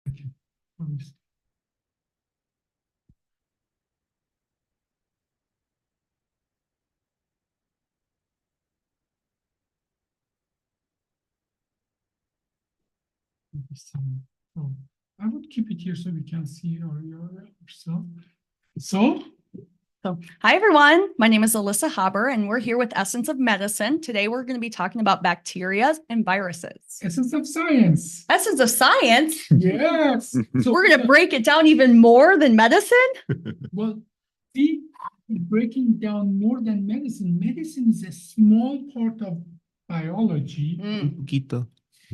Okay. Promise. So I would keep it here so we can see yourself. So, So, hi everyone. My name is Alyssa Haber, and we're here with Essence of Medicine. Today, we're going to be talking about bacteria and viruses. essence of science. Essence of science. Yes. So We're going to break it down even more than medicine. well, see, breaking down more than medicine. Medicine is a small part of biology. Poquito.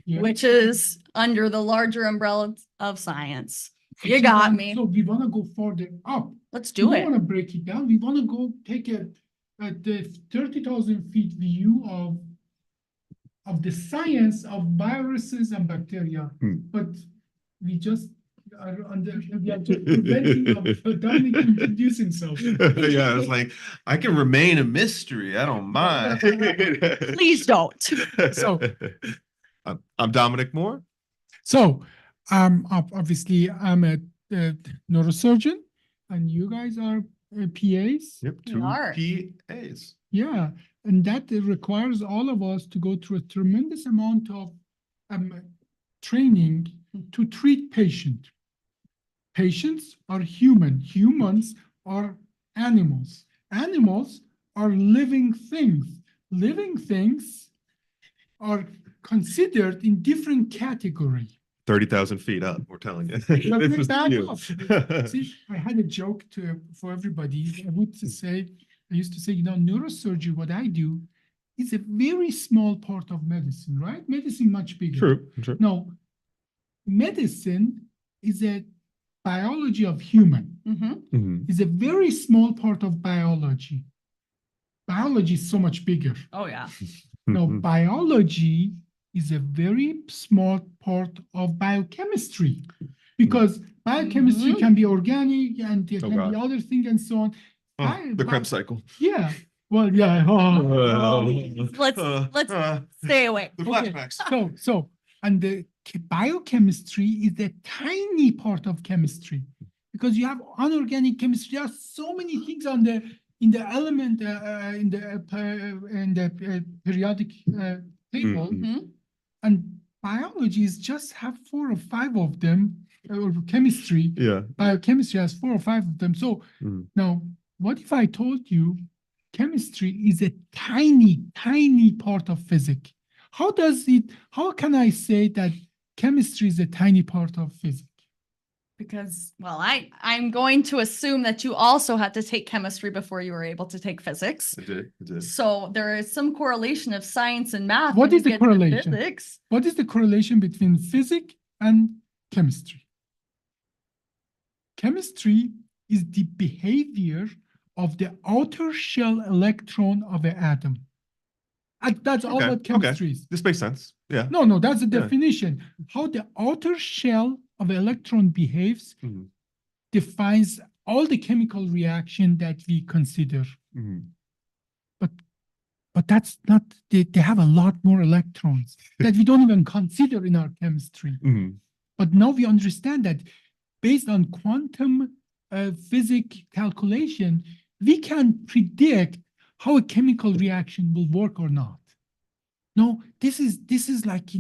Yeah. Which is under the larger umbrella of science. You So, got me. So we want to go further up. Let's We do don't it. want to break it down. We want to go take the 30,000 feet view of the science of viruses and bacteria. But we just are we are just preventing of Dominic introduce himself. Yeah, it's like I can remain a mystery. I don't mind. Please don't. So- I'm Dominic Moore. So, obviously, I'm a neurosurgeon, and you guys are PAs. Yep, We two are. PAs. Yeah, and that requires all of us to go through a tremendous amount of training to treat patients. Patients are human. Humans are animals. Animals are living things. Living things are considered in different category. 30,000 feet up, we're telling you. But This we is back you. up. See, I had a joke for everybody. I used to say, neurosurgery, what I do is a very small part of medicine, right? Medicine much bigger. True. No, medicine is a biology of human. Mhm. Is a very small part of biology. Biology is so much bigger. Oh, yeah. No, biology is a very small part of biochemistry because biochemistry Mhm. can be organic and it Oh, can be God. other things and so on. The Krebs cycle. Yeah. Well, yeah. Let's stay away. The Okay. flashbacks. So, and the biochemistry is a tiny part of chemistry because you have inorganic chemistry. There are so many things in the element in the periodic table, Mhm. and biology is just have 4 or 5 of them, or chemistry. Yeah. Biochemistry has 4 or 5 of them. So now, what if I told you chemistry is a tiny part of physics? How can I say that chemistry is a tiny part of physics? Because, well, I'm going to assume that you also had to take chemistry before you were able to take physics. I did. So there is some correlation of science and math. What when is you the get to correlation? Physics. What is the correlation between physics and chemistry? Chemistry is the behavior of the outer shell electron of an atom. And that's all what chemistry is. This makes sense. Yeah. No, that's the Yeah. definition. How the outer shell of an electron behaves Mhm. defines all the chemical reaction that we consider. But that's not, they have a lot more electrons that we don't even consider in our chemistry. But now we understand that based on quantum physics calculation, we can predict how a chemical reaction will work or not. No, this is like,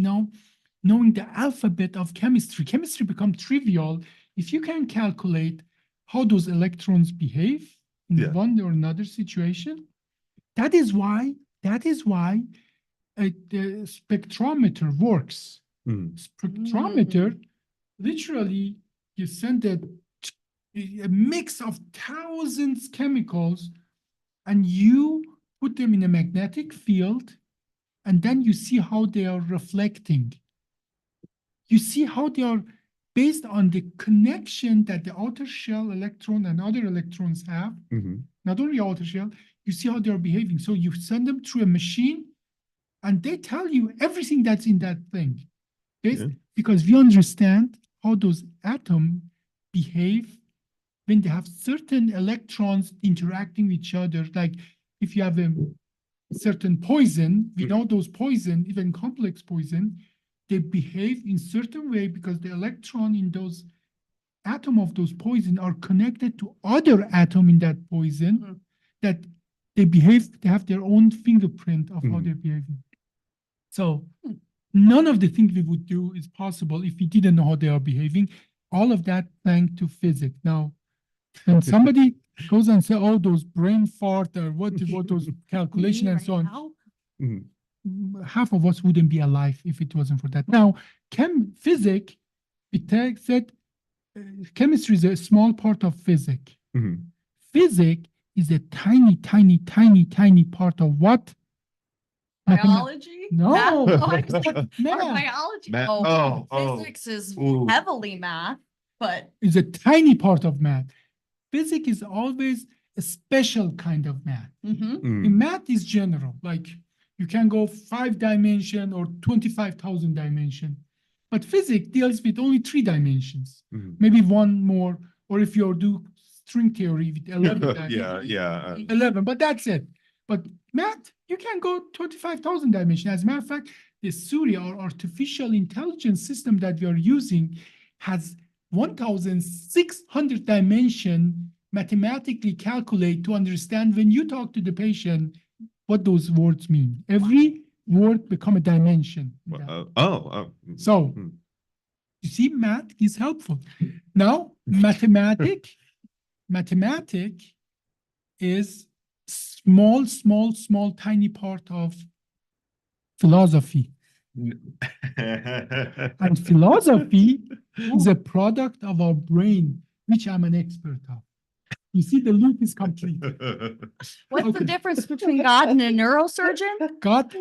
knowing the alphabet of chemistry. Chemistry becomes trivial if you can calculate how those electrons behave in one or another situation. That is why the spectrometer works. Spectrometer, literally, you send a mix of thousands chemicals and you put them in a magnetic field, and then you see how they are reflecting. You see how they are based on the connection that the outer shell electron and other electrons have, not only outer shell, you see how they are behaving. So you send them through a machine and they tell you everything that's in that thing. Because we understand how those atoms behave when they have certain electrons interacting with each other. Like if you have a certain poison, we know those poison, even complex poison, they behave in certain way because the electron in those atom of those poison are connected to other atom in that poison Mhm. that they behave, they have their own fingerprint of how Mhm. they're behaving. So Hmm. none of the things we would do is possible if we didn't know how they are behaving. All of that thanks to physics. Now, when somebody goes and say, "Oh, those brain fart or what those calculation Me and right so on," now? Mhm. half of us wouldn't be alive if it wasn't for that. Now, physics, said chemistry is a small part of physics. Mhm. Physics is a tiny, tiny, tiny, tiny part of what? Biology? No. Math? Oh, I was like, Math. or biology. Math- Oh, oh. physics is Ooh. heavily math, but Is a tiny part of math. Physics is always a special kind of math. mhm. Mhm. In math is general, like you can go 5 dimension or 25,000 dimension. But physics deals with only 3 dimensions, Mhm. maybe one more, or if you do string theory with 11 Yeah, dimensions, yeah. 11, but that's it. But math, you can go 25,000 dimension. As a matter of fact, the Surya or artificial intelligence system that we are using has 1,600 dimension mathematically calculate to understand when you talk to the patient what those words mean. Every word become a dimension. in Well, that. oh. So Mhm. you see, math is helpful. Now, mathematic is small, tiny part of philosophy. And philosophy is a product of our brain, which I'm an expert of. You see, the loop is complete. What's Okay. the difference between God and a neurosurgeon? God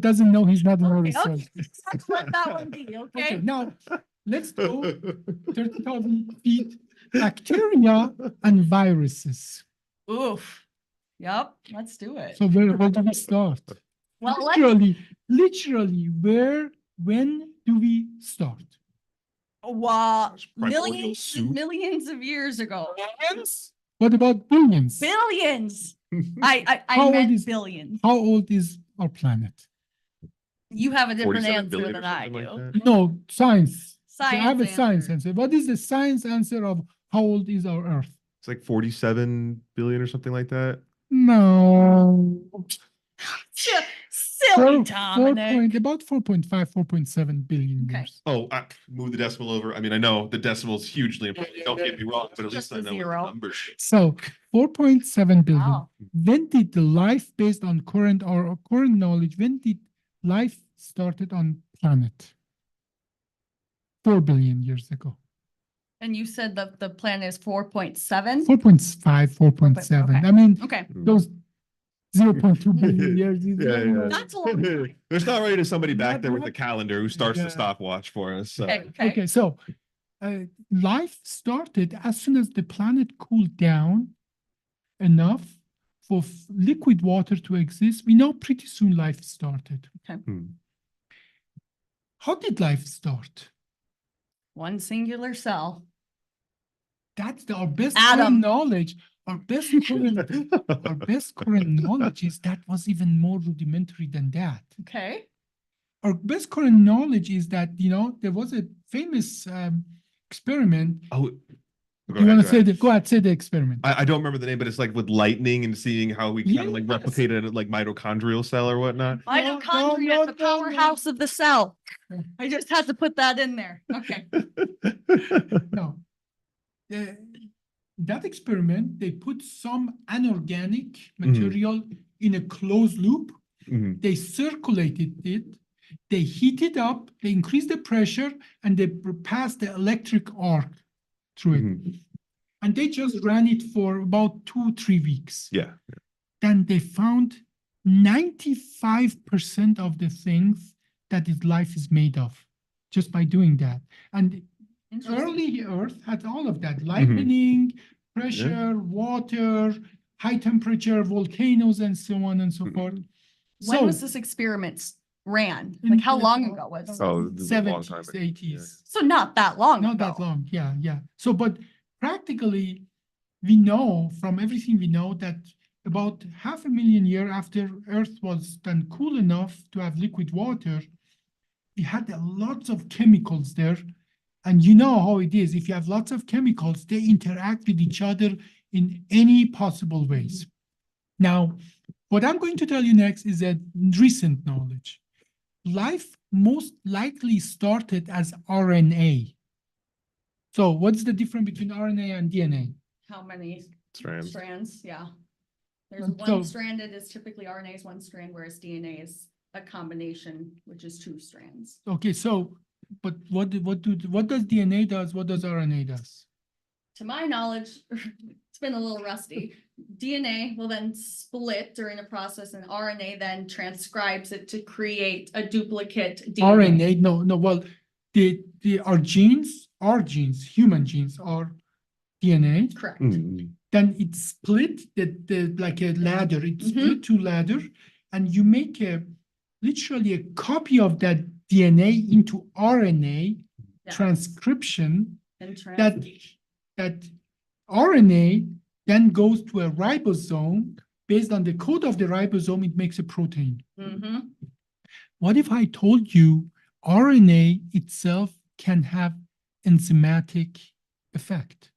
doesn't know he's not a Okay, neurosurgeon. let's let that one be, Okay, okay? now let's go 30,000 feet. Bacteria and viruses. Oof. Yep, let's do it. So where do we start? Well, let's, Literally, when do we start? wow, Primordial millions soup. and millions of years ago. Billions? What about billions? Billions. I How old meant is- billions. How old is our planet? You have a different 47 answer billion or than I something like do. that? No, science. I have a Science science answer. answer. What is the science answer of how old is our Earth? It's like 47 billion or something like that. No. Silly Dominic. About 4.5, 4.7 billion Okay. years. Oh, move the decimal over. I mean, I know the decimal is hugely important. Don't get me wrong, but at Just least I a know what the zero. numbers. So 4.7 billion. Wow. When did the life based on current knowledge, when did life started on planet? 4 billion years ago. And you said that the planet is 4.7? 4.5, 4.7. Okay. I mean, Okay. those 0.2 billion years. is Yeah, yeah. That's a long time. There's not really somebody back Not- there with not- the calendar who starts Yeah. the stopwatch for us. So. Okay, okay. Okay, so life started as soon as the planet cooled down enough for liquid water to exist. We know pretty soon life started. Hmm. How did life start? One singular cell. That's our best Atom. current knowledge. Our best current knowledge is that was even more rudimentary than that. Okay. Our best current knowledge is that, there was a famous experiment. Oh, go You want to ahead, say go ahead, say the experiment. I don't remember the name, but it's like with lightning and seeing how we kind of like Yes. replicated it like mitochondrial cell or whatnot. Mitochondria no, is the powerhouse of the cell. I just had to put that in there. Okay. No. That experiment, they put some anorganic material in a closed loop. Mhm. They circulated it, they heat it up, they increase the pressure, and they pass the electric arc through it. Mhm. And they just ran it for about 2-3 weeks. Yeah. Then they found 95% of the things that life is made of just by doing that. And early Earth had all of that: lightning, pressure, water, high temperature, volcanoes, and so on and so forth. When was this experiment ran? In Like how the- long ago was it? Oh, this is a long time 70s, ago. 80s. So not that long Not ago. that long, yeah. So, but practically, we know from everything we know that about 500,000 years after Earth was then cool enough to have liquid water, we had a lot of chemicals there. And you know how it is. If you have lots of chemicals, they interact with each other in any possible ways. Now, what I'm going to tell you next is a recent knowledge. Life most likely started as RNA. So what's the difference between RNA and DNA? How many Strands. strands? Yeah. There's So- one stranded is typically RNA is one strand, whereas DNA is a combination, which is two strands. Okay, so, but what does DNA does? What does RNA does? To my knowledge, it's been a little rusty. DNA will then split during the process and RNA then transcribes it to create a duplicate DNA. RNA, no, well, our genes, human genes are DNA. Correct. Mm. Then it's split like a ladder. It's Mhm. split to ladder, and you make literally a copy of that DNA into RNA Yeah. transcription. And That RNA then goes to a ribosome. Based on the code of the ribosome, it makes a protein. Mhm. What if I told you RNA itself can have enzymatic effect?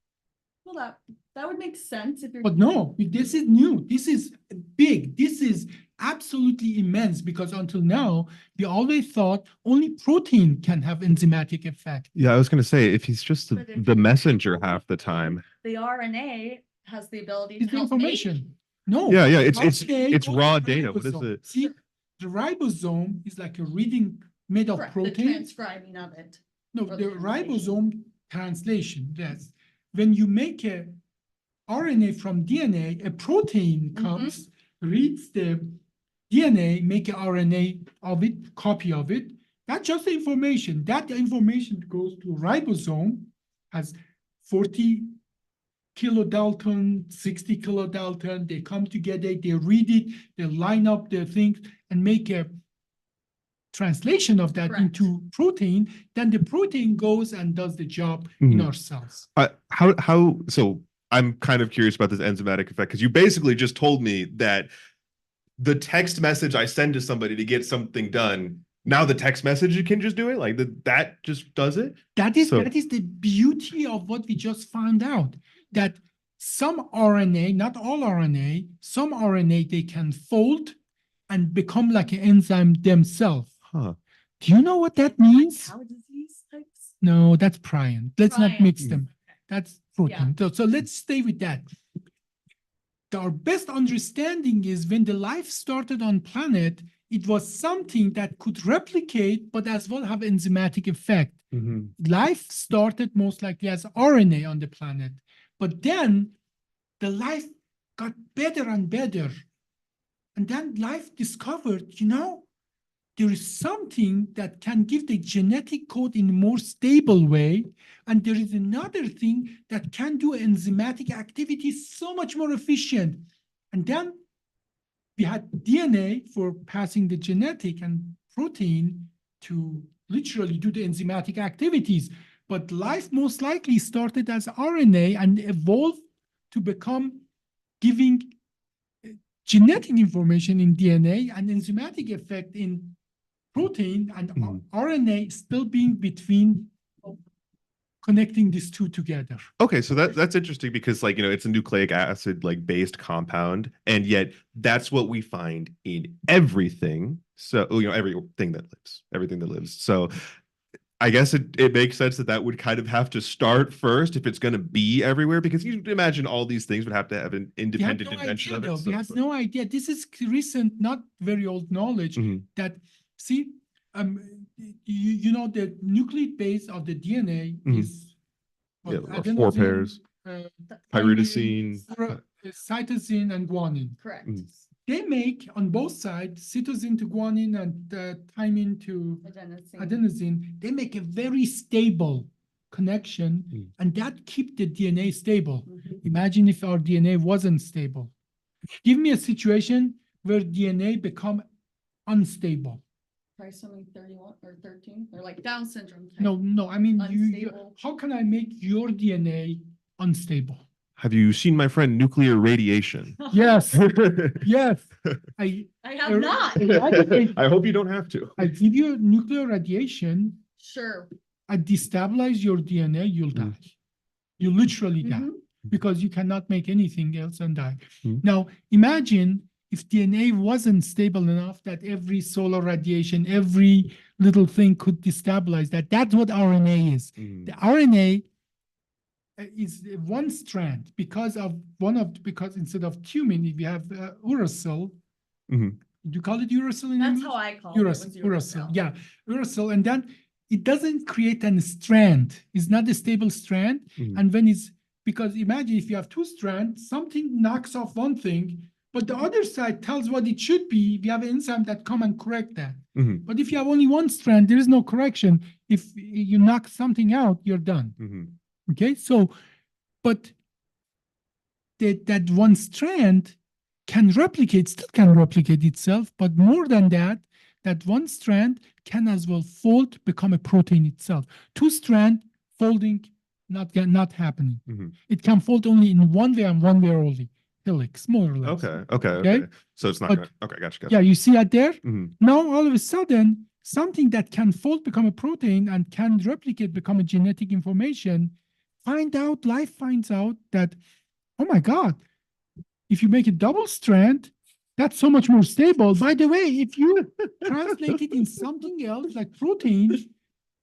Well, that would make sense if you're. But no, this is new. This is big. This is absolutely immense because until now, we always thought only protein can have enzymatic effect. Yeah, I was gonna say, if he's just But if the you- messenger half the time. The RNA has the ability to It's the help make. information. No. Yeah, it's RNA it's goes raw to the data. What is ribosome. it? See, the ribosome is like a reading made of Correct, the protein. transcribing of it. No, or the the ribosome translation, yes. When you make a RNA from DNA, a protein comes, reads the DNA, make a RNA of it, copy of it. That's just the information. That information goes to ribosome, has 40 kilodalton, 60 kilodalton. They come together, they read it, they line up the things and make a translation of that Correct. into protein. Then the protein goes and does the job in Mhm. our cells. How so I'm kind of curious about this enzymatic effect because you basically just told me that the text message I send to somebody to get something done, now the text message can just do it, like that just does it. That is So- the beauty of what we just found out, that some RNA, not all RNA, some RNA, they can fold and become like an enzyme themselves. Huh. Do you know what that Like means? cow disease types? No, that's prion. Let's not mix Prions. them. That's protein. So let's stay with that. Our best understanding is when the life started on planet, it was something that could replicate, but as well have enzymatic effect. Mhm. Life started most likely as RNA on the planet, but then the life got better and better. And then life discovered, there is something that can give the genetic code in a more stable way. And there is another thing that can do enzymatic activity so much more efficient. And then we had DNA for passing the genetic and protein to literally do the enzymatic activities. But life most likely started as RNA and evolved to become giving genetic information in DNA and enzymatic effect in protein, and RNA still being between connecting these two together. Okay, so that's interesting because it's a nucleic acid based compound, and yet that's what we find in everything. So everything that lives. So I guess it makes sense that would kind of have to start first if it's going to be everywhere, because you imagine all these things would have to have an independent invention of it. We have no idea. This is recent, not very old knowledge that, see, the nucleic base of the DNA is adenosine, 4 pairs, pyridosine, cytosine, and guanine. Correct. They make on both sides, cytosine to guanine and thymine to adenosine, they make a very stable connection, and that keep the DNA stable. Imagine if our DNA wasn't stable. Give me a situation where DNA become unstable. Trisomy 31 or 13, or like Down syndrome. type. No, I mean, Unstable. how can I make your DNA unstable? Have you seen my friend Nuclear Radiation? Yes, yes. I I have Er- not. I hope you don't have to. I give you nuclear radiation, Sure. I destabilize your DNA, you'll Mm. die. You literally die Mhm. because you cannot make anything else and die. Mm. Now, imagine if DNA wasn't stable enough that every solar radiation, every little thing could destabilize that. That's what RNA is. Mm. The RNA is one strand because instead of thymine, if you have uracil, Mhm. do you call it uracil in That's English? how I call it. was Uracil, uracil. yeah, uracil, and then it doesn't create a strand. It's not a stable strand, Mhm. and when it's because imagine if you have two strands, something knocks off one thing, but the other side tells what it should be. We have an enzyme that come and correct that. Mhm. But if you have only one strand, there is no correction. If you knock something out, you're done. Mhm. Okay, so but that one strand can replicate, still can replicate itself, but more than that, that one strand can as well fold, become a protein itself. Two strand folding, not happening. Mhm. It can fold only in one way and one way only, helix, more or less. Okay. So it's not But- gonna. Okay, gotcha. Yeah, you see that there? Mhm. Now all of a sudden, something that can fold, become a protein, and can replicate, become a genetic information, life finds out that, oh my God, if you make a double strand, that's so much more stable. By the way, if you translate it in something else like protein,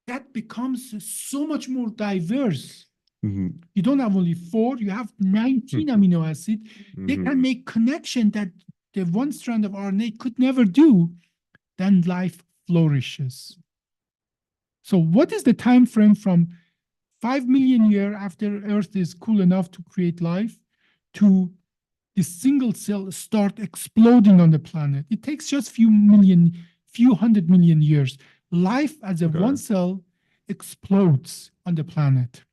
that becomes so much more diverse. Mhm. You don't have only 4, you have 19 amino acids. They Mhm. can make connection that the one strand of RNA could never do. Then life flourishes. So what is the time frame from 5 million years after Earth is cool enough to create life to the single cell start exploding on the planet? It takes just few 100 million years. Life as a Okay. one cell explodes on the planet.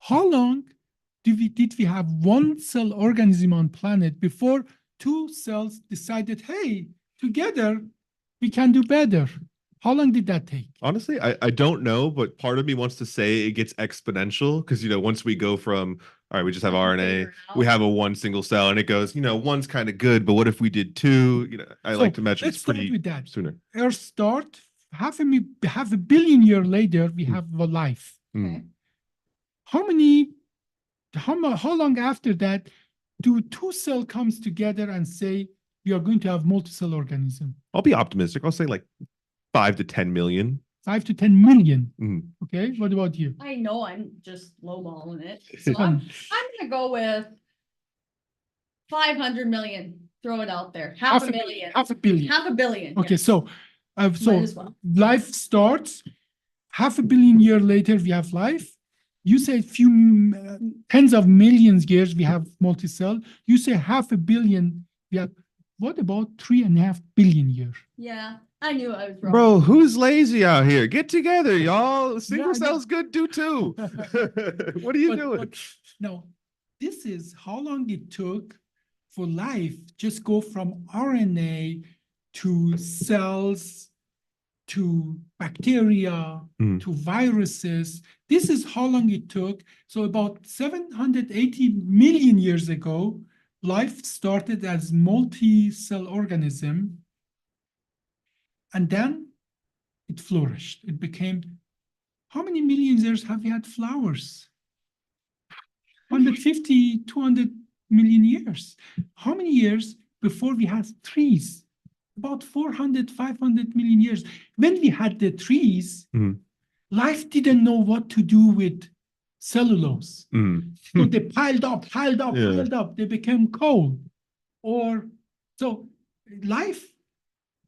How long did we have one cell organism on planet before two cells decided, hey, together we can do better? How long did that take? Honestly, I don't know, but part of me wants to say it gets exponential because once we go from all right, we just have Figure RNA, it out. we have a one single cell, and it goes, one's kind of good, but what if we did two? I So like to imagine let's it's start pretty with that. sooner. Earth start, half a billion years later, we have a life. Okay. How long after that do two cell comes together and say we are going to have multi-cell organism? I'll be optimistic. I'll say like 5 to 10 million. 5 to 10 million. Mhm. Okay, what about you? I know I'm just lowballing it. So I'm gonna go with 500 million. Throw it out there. Half a million. Half a billion. Half a billion. Okay, yes. so Might as well. life starts. Half a billion years later, we have life. You say tens of millions years we have multi-cell. You say half a billion. We have. What about 3.5 billion years? Yeah, I knew I was wrong. Bro, who's lazy out here? Get together, y'all. Single Yeah, I know. cell's good, do too. What are you doing? But no, this is how long it took for life just go from RNA to cells to bacteria Mm. to viruses. This is how long it took. So about 780 million years ago, life started as multi-cell organism, and then it flourished. It became, how many million years have we had flowers? 150, 200 million years. How many years before we had trees? About 400, 500 million years. When we had the trees, Mhm. life didn't know what to do with cellulose. Mm. So they piled up, Yeah. They became coal. So life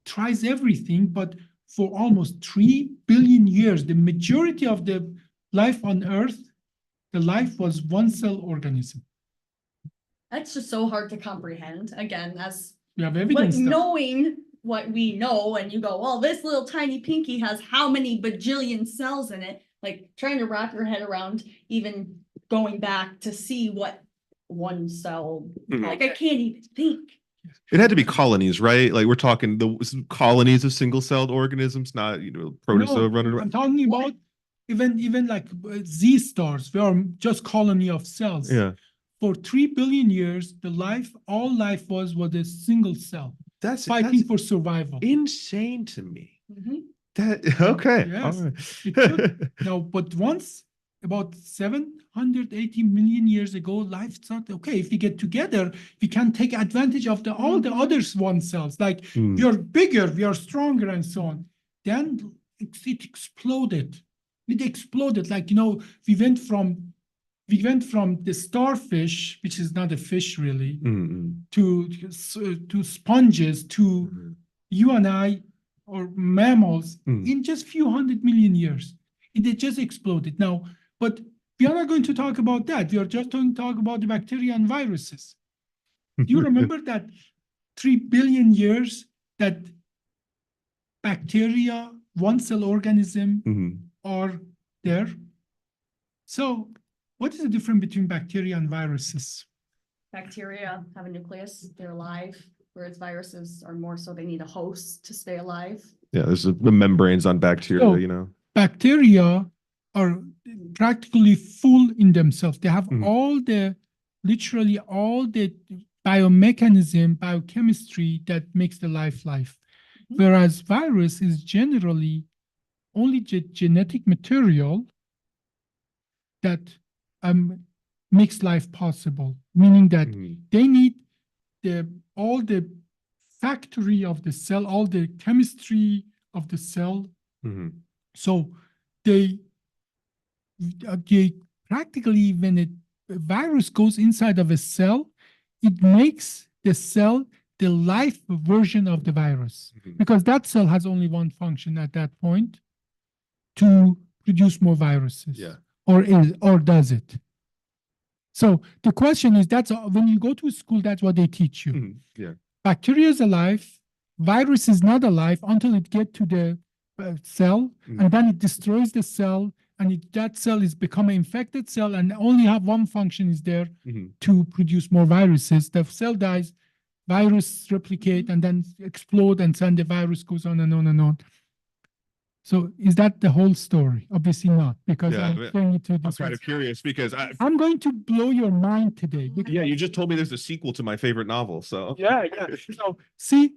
tries everything, but for almost 3 billion years, the majority of the life on Earth, the life was one cell organism. That's just so hard to comprehend. Again, as We have what, evidence. that- knowing what we know, and you go, well, this little tiny pinky has how many bajillion cells in it? Like trying to wrap your head around even going back to see what one cell, Mhm. like I can't even think. It had to be colonies, right? Like we're talking the colonies of single-celled organisms, not protozoa No, running I'm around. talking about even like Z stars. We are just colony of cells. Yeah. for 3 billion years, all life was a single cell That's fighting for survival. insane to me. Mhm. That okay. Yes, all it right. No, but once about 780 million years ago, life thought, okay, if we get together, we can take advantage of all the other one cells. Like Mm. we are bigger, we are stronger, and so on. Then it exploded. It exploded. Like, we went from the starfish, which is not a fish really, Mm, to sponges, to mm. you and I, or mammals, Mm. in just few 100 million years. It just exploded. Now, but we are not going to talk about that. We are just going to talk about the bacteria and viruses. Do you remember that 3 billion years that bacteria, one cell organism, Mhm. are there? So what is the difference between bacteria and viruses? Bacteria have a nucleus, they're alive, whereas viruses are more so they need a host to stay alive. Yeah, there's the membranes on bacteria, So- Bacteria are practically full in themselves. They have Mhm. literally all the biomechanism, biochemistry that makes the life. Mhm. Whereas virus is generally only genetic material that makes life possible, meaning that Mhm. they need all the factory of the cell, all the chemistry of the cell. Mhm. So they practically, when a virus goes inside of a cell, it makes the cell the life version of the virus, Mhm. because that cell has only one function at that point, to produce more viruses. Yeah. Or does it? So the question is, when you go to school, that's what they teach you. Mhm. Yeah. Bacteria is alive, virus is not alive until it get to the cell, and then it destroys the cell, and that cell is become an infected cell and only have one function is there, Mhm. to produce more viruses. The cell dies, virus replicate, and then explode, and then the virus goes on and on and on. So is that the whole story? Obviously not, because Yeah, I'm but going to I'm this. kind of curious because I'm going to blow your mind today. yeah, you just told me there's a sequel to my favorite novel, so Yeah. So see,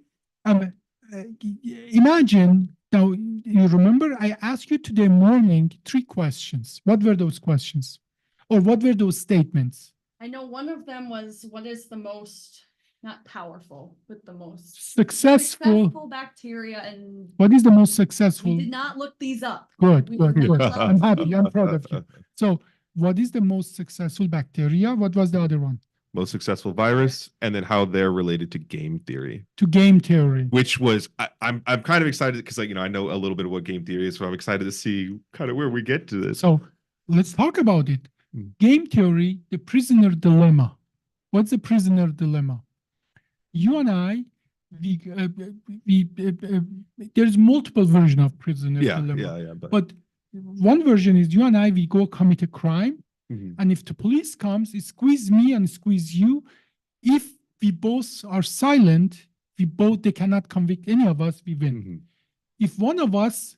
imagine now. You remember I asked you today morning 3 questions. What were those questions, or what were those statements? I know one of them was, what is the most, not powerful, but the most Successful. bacteria, and What is the most we successful? did not look these up. Good, We good, were good. not I'm allowed happy. I'm proud of you. So, what is the most successful bacteria? What was the other one? most successful virus, and then how they're related to game theory, To game theory. which was I'm kind of excited because I know a little bit of what game theory is, so I'm excited to see kind of where we get to this. So let's talk about it. Mm. Game theory, the prisoner dilemma. What's the prisoner dilemma? You and I, there's multiple version of prisoner dilemma. yeah, But one version is you and I, we go commit a crime, Mhm. and if the police comes, it squeeze me and squeeze you. If we both are silent, they cannot convict any of us, we win. Mhm. If one of us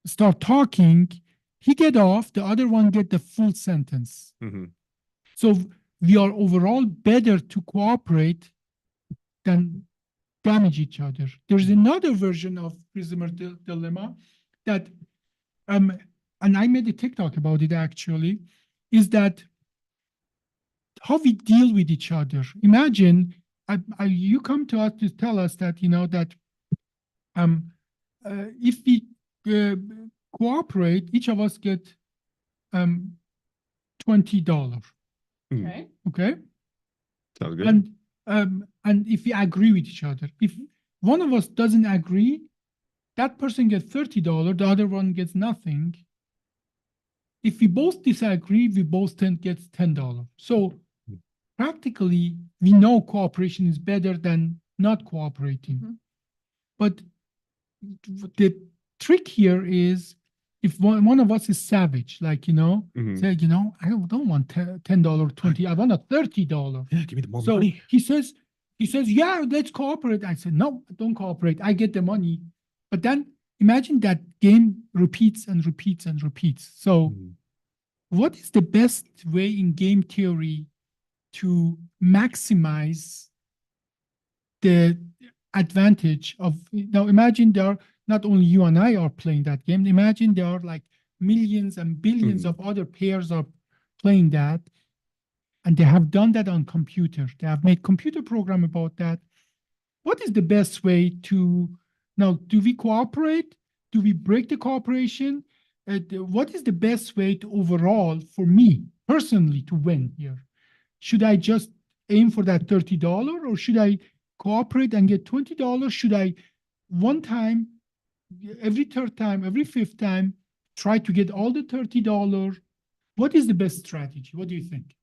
start talking, he get off, the other one get the full sentence. Mhm. So we are overall better to cooperate than damage each other. There's another version of prisoner dilemma that, and I made a TikTok about it actually, is that how we deal with each other. Imagine you come to us to tell us that, that if we cooperate, each of us get $20. Okay. Okay. Sounds good. And if we agree with each other, if one of us doesn't agree, that person gets $30, the other one gets nothing. If we both disagree, we both gets $10. So practically, we know cooperation is better than not cooperating. Mhm. But the trick here is, if one of us is savage, like, Mhm. say, I don't want $10, $20, I want a $30. Yeah, give me the more So money. he says, yeah, let's cooperate. I said, no, don't cooperate. I get the money. But then imagine that game repeats and repeats and repeats. So Mhm. what is the best way in game theory to maximize the advantage of, now imagine there are not only you and I are playing that game, imagine there are like millions and billions of other players are playing that, and they have done that on computer. They have made computer program about that. What is the best way to, now, do we cooperate? Do we break the cooperation? What is the best way to overall, for me personally, to win here? Should I just aim for that $30, or should I cooperate and get $20? Should I one time, every third time, every fifth time, try to get all the $30? What is the best strategy? What do you think?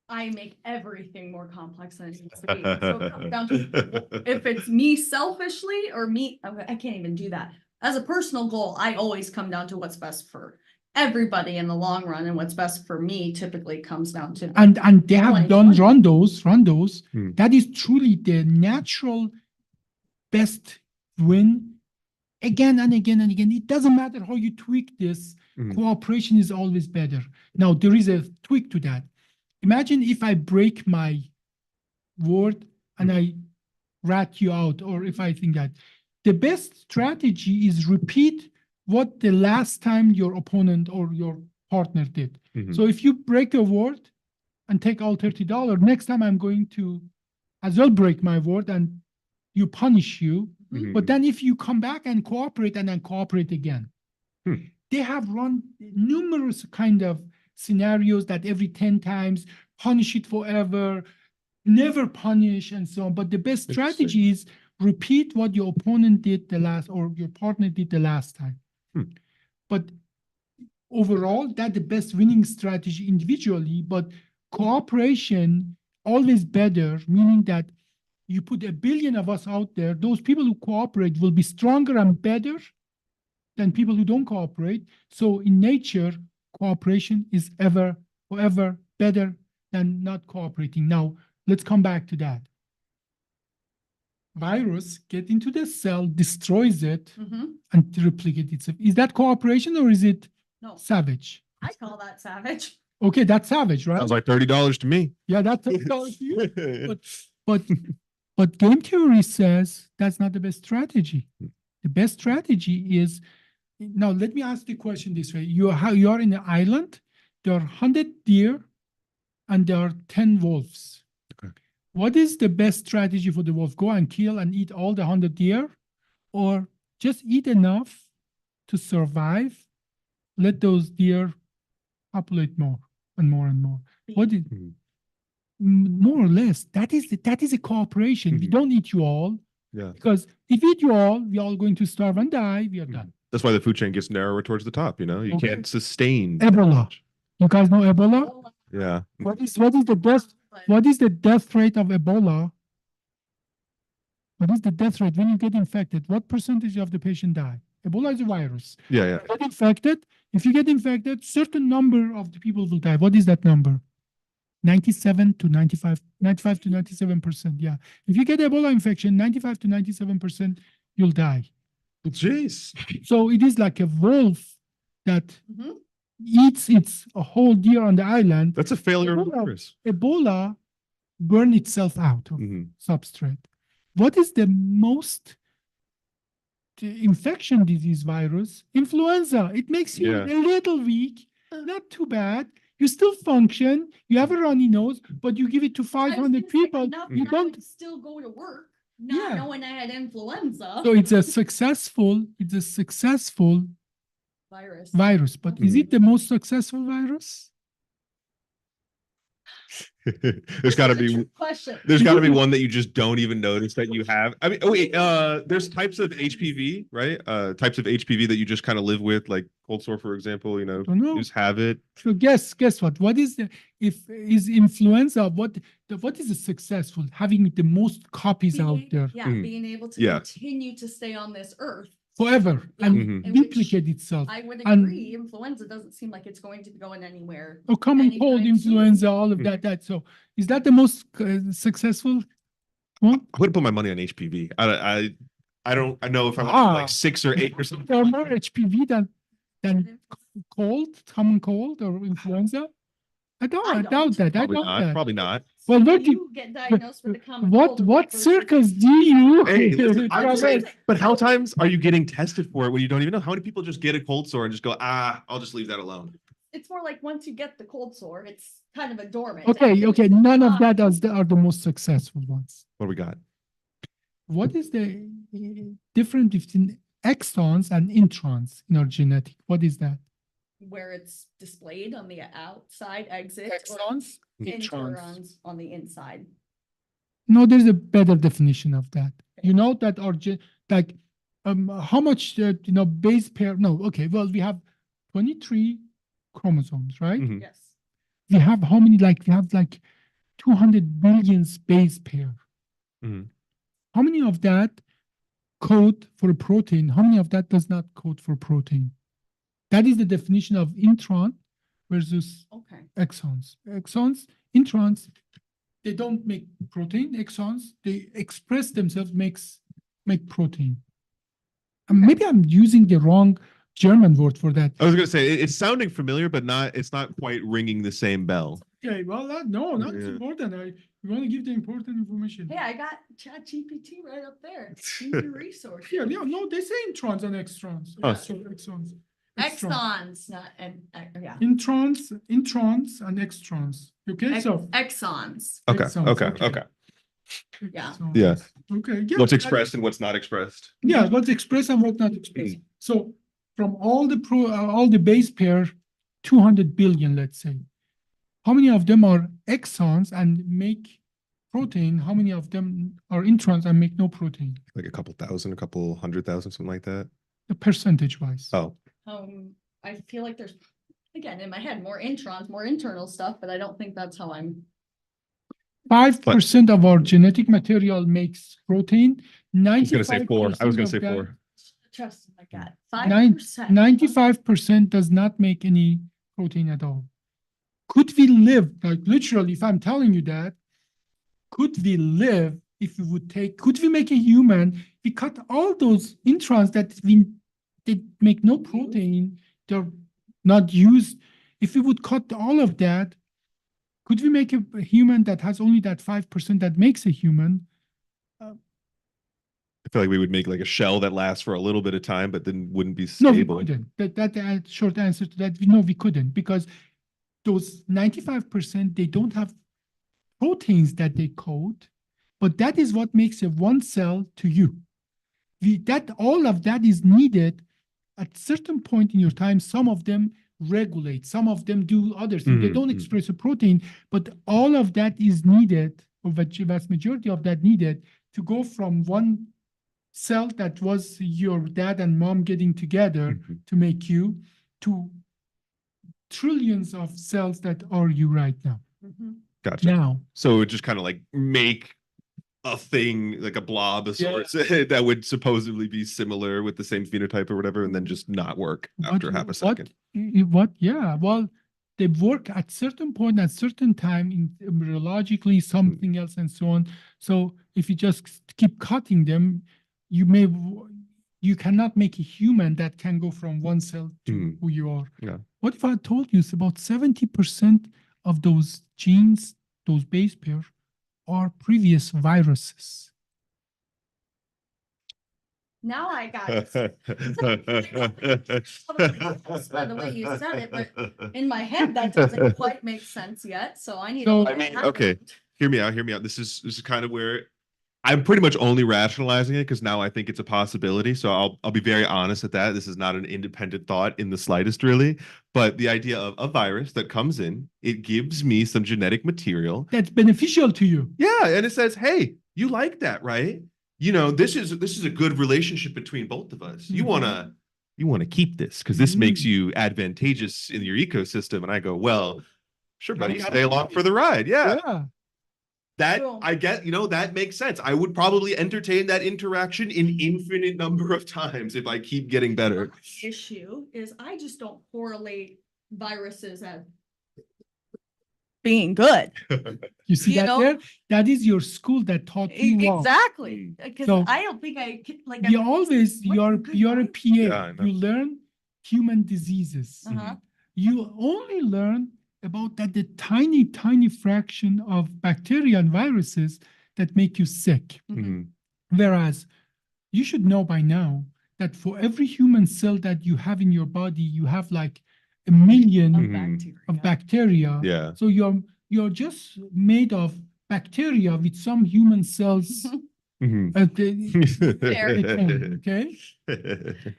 I make everything more complex than it needs to be. So it comes down to if it's me selfishly or me, I can't even do that. As a personal goal, I always come down to what's best for everybody in the long run, and what's best for me typically comes down to. And they have done 2020. rondos. That is truly the natural best win again and again and again. It doesn't matter how you tweak this, cooperation is always better. Now, there is a tweak to that. Imagine if I break my word and I rat you out, or if I think that the best strategy is repeat what the last time your opponent or your partner did. So if you break a word and take all $30, next time I'm going to as well break my word and you punish you. But then if you come back and cooperate and then cooperate again, they have run numerous kind of scenarios that every 10 times, punish it forever, never punish, and so on. But the best strategy is repeat what your opponent did the last, or your partner did the last time. But overall, that's the best winning strategy individually, but cooperation always better, meaning that you put 1 billion of us out there, those people who cooperate will be stronger and better than people who don't cooperate. So in nature, cooperation is forever better than not cooperating. Now, let's come back to that. Virus get into the cell, destroys it, and replicate itself. Is that cooperation, or is it No, savage? I call that savage. Okay, that's savage, right? Sounds like $30 to me. Yeah, that's $30 but game theory says that's not the best strategy. The best strategy is, now let me ask the question this way. You are in an island, there are 100 deer and there are 10 wolves. Okay. What is the best strategy for the wolf? Go and kill and eat all the 100 deer, or just eat enough to survive, let those deer populate more and more and more? What is more or less, that is a cooperation. We don't eat you all. Yeah. Because if we eat you all, we're all going to starve and die. We are done. That's why the food chain gets narrower towards the top, you know? You Okay. can't sustain. Ebola. You guys know Ebola? Yeah. What is the death rate of Ebola? What is the death rate when you get infected? What percentage of the patient die? Ebola is a virus. Yeah. Get infected. If you get infected, certain number of the people will die. What is that number? 95 to 97%. Yeah. If you get Ebola infection, 95 to 97%, you'll die. Jeez. So it is like a wolf that eats a whole deer on the island. That's a failure of virus. Ebola burn itself out of substrate. What is the most infection disease virus? Influenza. It makes you a little weak, not too bad. You still function, you have a runny nose, but you give it to 500 people, you don't. Still go to work, not knowing I had influenza. So it's a successful virus, but is it the most successful virus? There's got to be question. There's got to be one that you just don't even notice that you have. I mean, there's types of HPV, right? Types of HPV that you just kind of live with, like cold sore, for example. You just have it. So guess what? What is is influenza? What is a successful, having the most copies out there? Yeah, being able to continue to stay on this earth forever and duplicate itself. I would agree. Influenza doesn't seem like it's going to be going anywhere. Or common cold, influenza, all of that. So is that the most successful one? I would put my money on HPV. I know if I'm like 6 or 8 or something. There are more HPV than cold, common cold or influenza. I doubt I that. don't. I Probably doubt not. that. Probably not. Well, So look, you get diagnosed with a common What cold versus- circles do you? Hey, listen, I'm just saying, traverse? but how times are you getting tested for it when you don't even know? How many people just get a cold sore and just go, I'll just leave that alone? It's more like once you get the cold sore, it's kind of a dormant. Okay, activity. okay, none of Ah, that are the most successful ones. What do we got? What is the difference between exons and introns in our genetic? What is that? Where it's displayed on the outside exit. or Exons, introns. Interons on the inside. No, there's a better definition of that. You know that our like how much base pair? No, okay. Well, we have 23 chromosomes, right? Mhm. Yes. We have how many? Like we have like 200 billion base pair. Mhm. How many of that code for a protein? How many of that does not code for protein? That is the definition of intron versus Okay. exons. Exons, introns, they don't make protein. Exons, they express themselves, make protein. And maybe I'm using the wrong German word for that. I was gonna say it's sounding familiar, but it's not quite ringing the same bell. Okay, well, no, that's Yeah. important. We want to give the important information. Hey, I got ChatGPT right up there. Use your resource. Yeah, no, they say introns and extrons. Huh. So exons. Exons, not and yeah. Introns and extrons. Okay, so Exons. Okay, Exons, okay, okay. okay. Yeah. exons. Yeah. Okay. Yeah. What's expressed and what's not expressed. Yeah, what's expressed and what's not expressed. So from all the base pair, 200 billion, let's say, how many of them are exons and make protein? How many of them are introns and make no protein? Like a couple thousand, a couple 100,000, something like that. The percentage wise. Oh, I feel like there's, again, in my head, more introns, more internal stuff, but I don't think that's how I'm. 5% of our genetic material makes protein. I was gonna say 4. I was gonna say 95% of 4. Trust my gut. Nine- 5%. 95% does not make any protein at all. Could we live, like literally, if I'm telling you that, could we live if we would could we make a human, we cut all those introns they make no protein, they're not used. If we would cut all of that, could we make a human that has only that 5% that makes a human? I feel like we would make like a shell that lasts for a little bit of time, but then wouldn't be No, we stable. couldn't. That short answer to that, no, we couldn't, because those 95%, they don't have proteins that they code, but that is what makes a one cell to you. All of that is needed at certain point in your time. Some of them regulate, some of them do other things. They don't express a protein, but all of that is needed, or the vast majority of that needed to go from one cell that was your dad and mom getting together to make you to trillions of cells that are you right now. Mhm. Gotcha. Now, So it would just kind of like make a thing, like a blob of Yeah. sorts that would supposedly be similar with the same phenotype or whatever, and then just not work after half a second. What? Yeah. Well, they work at certain point, at certain time, in embryologically, something else, and so on. So if you just keep cutting them, you cannot make a human that can go from one cell to who you are. Yeah. What if I told you it's about 70% of those genes, those base pairs, are previous viruses? Now I got it. By the way you said it, but in my head, that doesn't quite make sense yet, so I need to. So- look I at mean, that. okay. Hear me out. This is kind of where I'm pretty much only rationalizing it because now I think it's a possibility. So I'll be very honest at that. This is not an independent thought in the slightest, really. But the idea of a virus that comes in, it gives me some genetic material. That's beneficial to you. Yeah, and it says, "Hey, you like that, right? You know, this is a good relationship between both of us. You wanna keep this because this makes you advantageous in your ecosystem." And I go, "Well, sure, buddy, stay along for the ride." Yeah. That Cool. I get, that makes sense. I would probably entertain that interaction an infinite number of times if I keep getting better. My issue is I just don't correlate viruses as being good. You see You that know- there? That is your school that taught you well. Exactly, because So- I don't think I could, like. You always, you're a good PA. Yeah, I know. You learn human diseases. Uh-huh. You only learn about that the tiny, tiny fraction of bacteria and viruses that make you sick. Mhm. Whereas you should know by now that for every human cell that you have in your body, you have like a million Of Mhm. of bacteria. bacteria. Yeah. So you're just made of bacteria with some human cells. Mhm. Okay.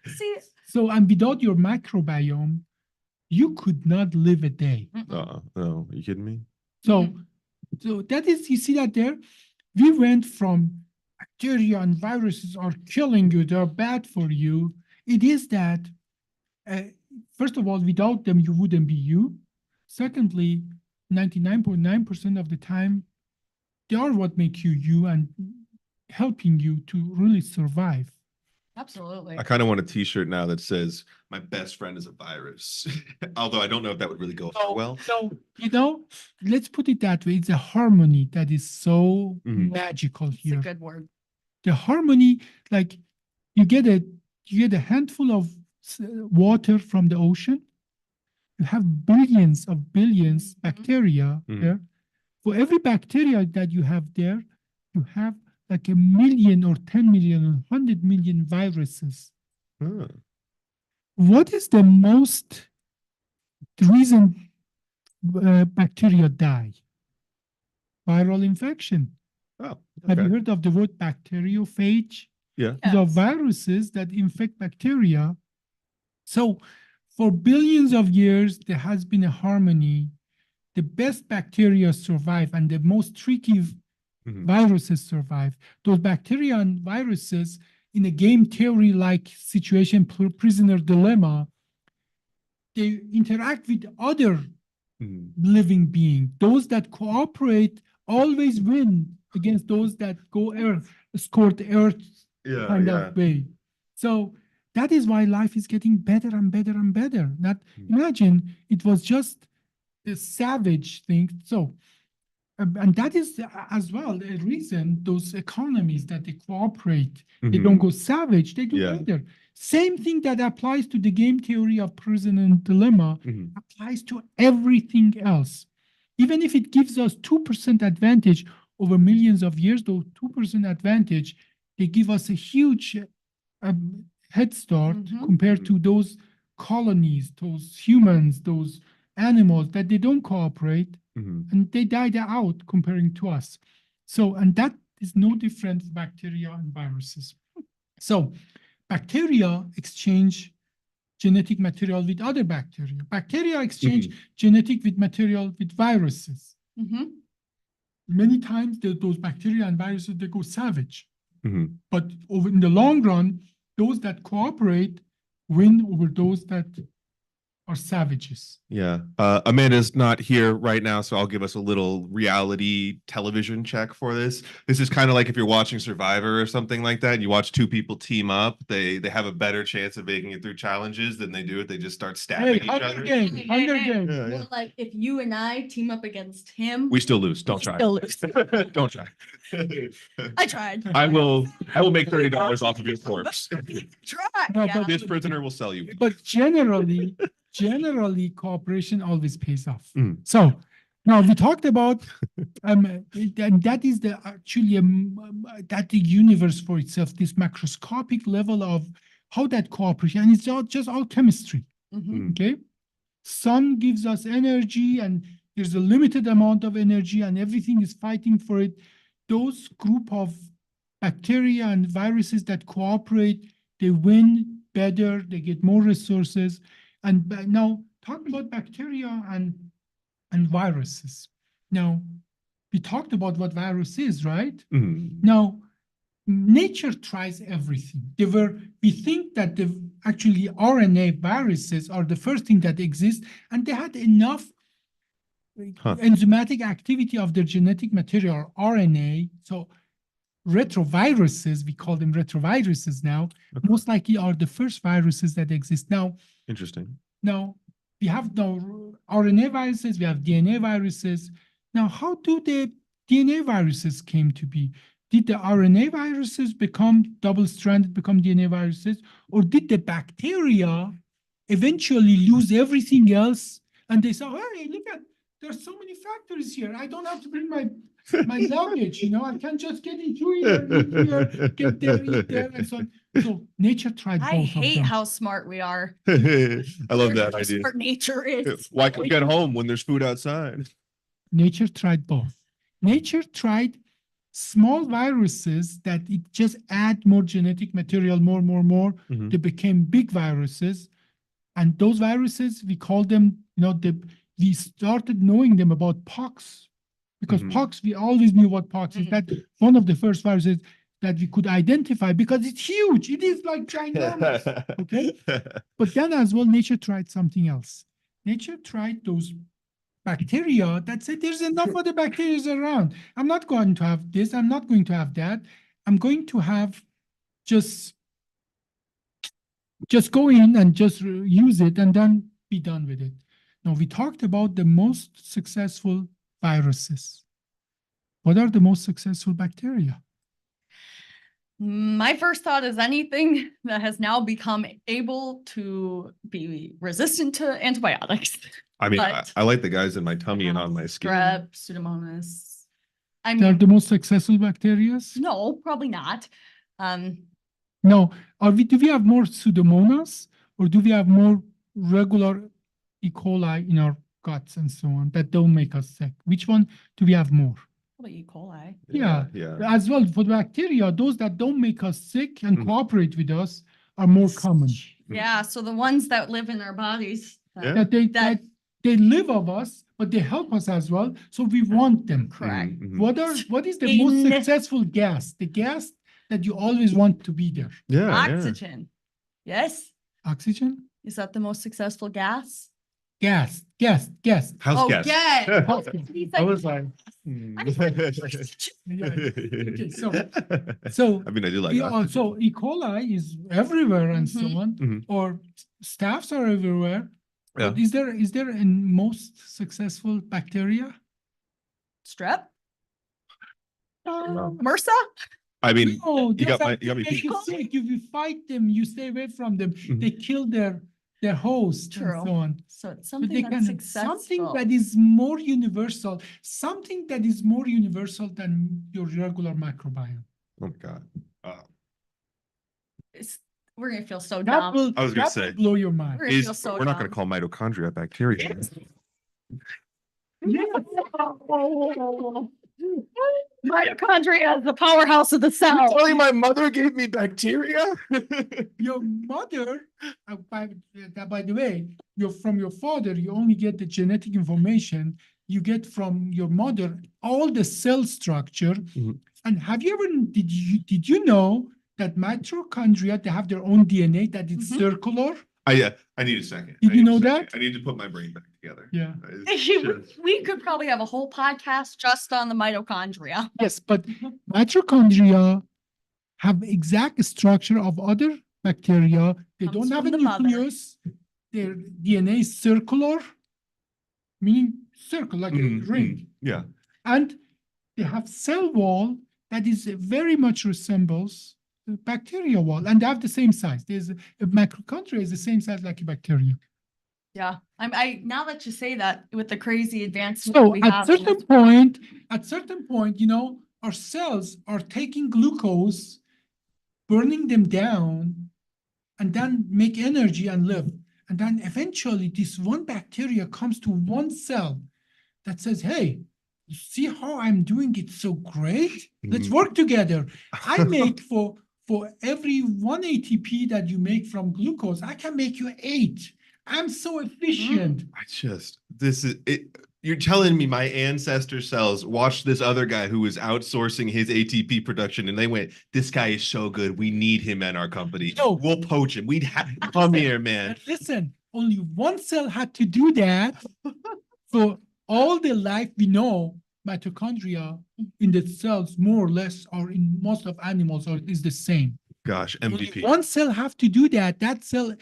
See, So and without your microbiome, you could not live a day. No, are you kidding me? So so that is, you see that there, we went from bacteria and viruses are killing you, they're bad for you. It is that, first of all, without them, you wouldn't be you. Secondly, 99.9% of the time, they are what make you you and helping you to really survive. absolutely. I kind of want a t-shirt now that says my best friend is a virus. Although I don't know if that would really go over well. So, you know, let's put it that way. It's a harmony that is so Mhm. magical It's a here. good word. The harmony, like you get a handful of water from the ocean. You have billions of billions Mhm. bacteria Mhm. there. For every bacteria that you have there, you have like 1 million or 10 million or 100 million viruses. Huh. What is the reason bacteria die? Viral infection. Oh, Have you okay. heard of the word bacteriophage? Yeah. These are Yes. viruses that infect bacteria. So for billions of years, there has been a harmony. The best bacteria survive and the most tricky Mhm. viruses survive. Those bacteria and viruses in a game theory like situation, prisoner dilemma, they interact with other Mhm. living being. Those that cooperate always win against those that go earth, score the earth Yeah, kind yeah. of way. So that is why life is getting better and better and better. Not imagine it was just a savage thing. So and that is as well a reason those economies that they cooperate, they don't Mhm. go savage, they do Yeah. better. Same thing that applies to the game theory of prisoner dilemma Mhm. applies to everything else. Even if it gives us 2% advantage over millions of years, those 2% advantage, they give us a huge head start Mhm. compared to those colonies, those humans, those animals that they don't cooperate Mhm. and they died out comparing to us. So, and that is no different for bacteria and viruses. So, bacteria exchange genetic material with other bacteria. Bacteria exchange genetic with material with viruses. Mhm. Many times those bacteria and viruses, they go savage. Mhm. But over in the long run, those that cooperate win over those that are savages. Yeah. Amanda's not here right now, so I'll give us a little reality television check for this. This is kind of like if you're watching Survivor or something like that, and you watch two people team up, they have a better chance of making it through challenges than they do if they just start stabbing each Hunger other. Game, Hunger Game. Yeah, yeah. Well, like if you and I team up against him, We still lose. Don't try. still lose. Don't try. I tried. I will make $30 off of your corpse. Try. No, Yeah. but This prisoner will sell you. But generally, cooperation always pays off. Mm. So now we talked about, and that is actually that the universe for itself, this macroscopic level of how that cooperation, and it's just all chemistry. Mhm. Okay, sun gives us energy, and there's a limited amount of energy, and everything is fighting for it. Those group of bacteria and viruses that cooperate, they win better, they get more resources. And now talking about bacteria and viruses. Now, we talked about what virus is, right? Mhm. Now, nature tries everything. We think that actually RNA viruses are the first thing that exists, and they had enough enzymatic activity of their genetic material, RNA. So retroviruses, we call them retroviruses now, most likely are the first viruses that exist. Now, Interesting. we have now RNA viruses, we have DNA viruses. Now, how do the DNA viruses came to be? Did the RNA viruses become double-stranded, become DNA viruses, or did the bacteria eventually lose everything else? And they say, hey, look at there's so many factories here. I don't have to bring my luggage, I can just get into here, eat here, get there, eat there, and so on. So nature tried I both of hate them. how smart we are. I love that How idea. smart nature is. Why can we get home when there's food outside? Nature tried both. Nature tried small viruses that it just add more genetic material, more. Mhm. They became big viruses. And those viruses, we call them, we started knowing them about pox. Because Mhm. pox, we always knew what pox is. That one of the first viruses that we could identify because it's huge. It is like ginormous. Okay. But then as well, nature tried something else. Nature tried those bacteria that said there's enough other bacteria around. I'm not going to have this. I'm not going to have that. I'm going to have just go in and just use it and then be done with it. Now we talked about the most successful viruses. What are the most successful bacteria? My first thought is anything that has now become able to be resistant to antibiotics. I mean, But- I like the guys in my tummy and on my skin. Strep, Pseudomonas. I They are mean, the most successful bacteria? no, probably not. No. Do we have more Pseudomonas or do we have more regular E. coli in our guts and so on that don't make us sick? Which one do we have more? Probably E. coli. Yeah. Yeah. As well, for the bacteria, those that don't make us sick and Mhm. cooperate with us are more common. Yeah, so the ones that live in our bodies. Yeah. That they That- they live of us, but they help us as well. So we want them. Correct. Mhm. What is the most In- successful gas? The gas that you always want to be there. Yeah. yeah. Oxygen. Yes. Oxygen? Is that the most successful gas? Gas. How's Oh, gas? yeah. Oxygen. I was like, I said oxygen. Yeah. Okay, so I mean, I do like we that. also E. coli is everywhere and so Mhm. on, Mhm. or staph are everywhere. Yeah. But is there a most successful bacteria? Strep? No. MRSA? I mean, No, you got those my- are- you got me they make you beat. sick. If you fight them, you stay away from them. Mhm. They kill their host and True. so on. So it's But they something that's can successful. something that is more universal, something that is more universal than your regular microbiome. oh my God. We're gonna feel so That dumb. will I was gonna that will say, blow your mind. We're gonna Is, feel so we're not going to dumb. call mitochondria bacteria. Mitochondria is the powerhouse of the cell. Telling my mother gave me bacteria? Your mother, by the way, from your father, you only get the genetic information. You get from your mother all the cell structure. Mhm. And have you ever did you know that mitochondria, they have their own DNA that is Mhm. circular? I need a second. Did I you need a know second. that? I need to put my brain back together. Yeah. It's just- We could probably have a whole podcast just on the mitochondria. Yes, but mitochondria have exact structure of other bacteria. They Comes don't have a from the mother. nucleus. Their DNA is circular, meaning circle like Mhm, a ring. mhm. Yeah. And they have cell wall that is very much resembles the bacteria wall, and they have the same size. There's a mitochondria is the same size like a bacteria. Yeah, I now that you say that with the crazy advancement So we at have. certain point, our cells are taking glucose, burning them down, and then make energy and live. And then eventually this one bacteria comes to one cell that says, hey, you see how I'm doing it so great? Let's Mhm. work together. I make for every 1 ATP that you make from glucose, I can make you 8. I'm so efficient. This is it. You're telling me my ancestor cells watched this other guy who was outsourcing his ATP production and they went, this guy is so good. We need him at our company. No. We'll poach him. We'd have come here, man. And listen, only one cell had to do that. For all the life we know, mitochondria in the cells more or less, or in most of animals, is the same. Gosh, Only MVP. one cell have to do that. That cell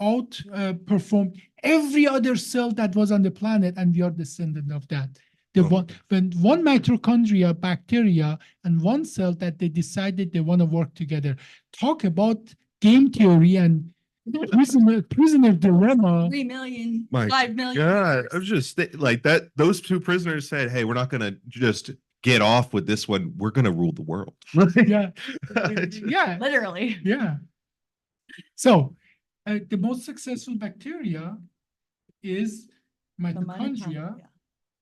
outperformed every other cell that was on the planet, and we are descendant of that. Oh. When one mitochondria, bacteria, and one cell that they decided they want to work together. Talk about game theory and prisoner dilemma. 3 million, My 5 million. God, years. I'm just like that. Those two prisoners said, "Hey, we're not gonna just get off with this one. We're gonna rule the world." Yeah, yeah, Literally. yeah. So, the most successful bacteria is The mitochondria.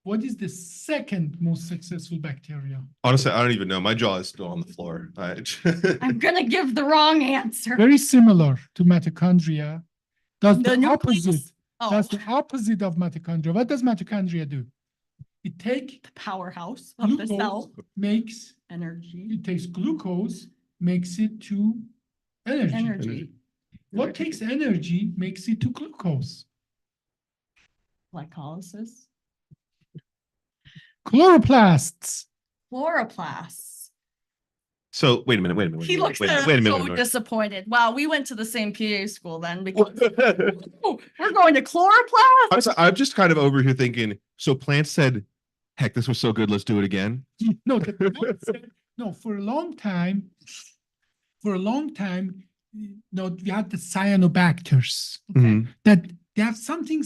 What is the second most successful bacteria? Honestly, I don't even know. My jaw is still on the floor. I'm gonna give the wrong answer. Very similar to mitochondria. Does The the nucleus? opposite. Oh, That's the opposite of mitochondria. What does mitochondria do? It take the powerhouse of the glucose, cell. makes, Energy. it takes glucose, makes it to energy. Energy. What takes energy makes it to glucose? Glycolysis. Chloroplasts. Chloroplasts. So wait a minute. Wait a minute. He looks wait, at wait a us minute. so wait a disappointed. Wow, we went to the same PA school then because minute. oh, we're going to chloroplast. I'm just kind of over here thinking. So plants said, "Heck, this was so good. Let's do it again." No, the plant said- no, for a long time, we had the cyanobacters. Mhm. That they have something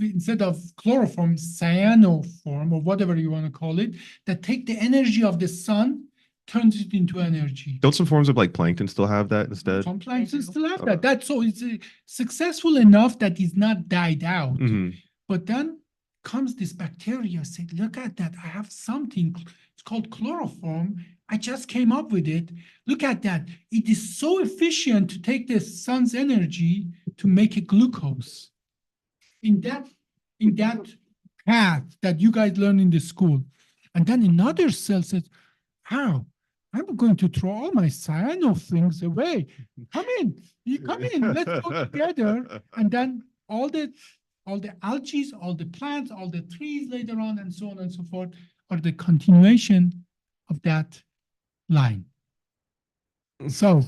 instead of chloroform, cyanoform or whatever you want to call it, that take the energy of the sun, turns it into energy. Don't some forms of like plankton still have that instead? Some plants do. still have Oh. that. That's so it's successful enough that it's not died out. Mhm. But then comes this bacteria, said, look at that, I have something, it's called chloroform. I just came up with it. Look at that. It is so efficient to take the sun's energy to make a glucose. In that path that you guys learn in the school. And then another cell says, how? I'm going to throw all my cyano things away. Come in, you come in, let's go together. And then all the algae, all the plants, all the trees later on, and so on and so forth, are the continuation of that line. So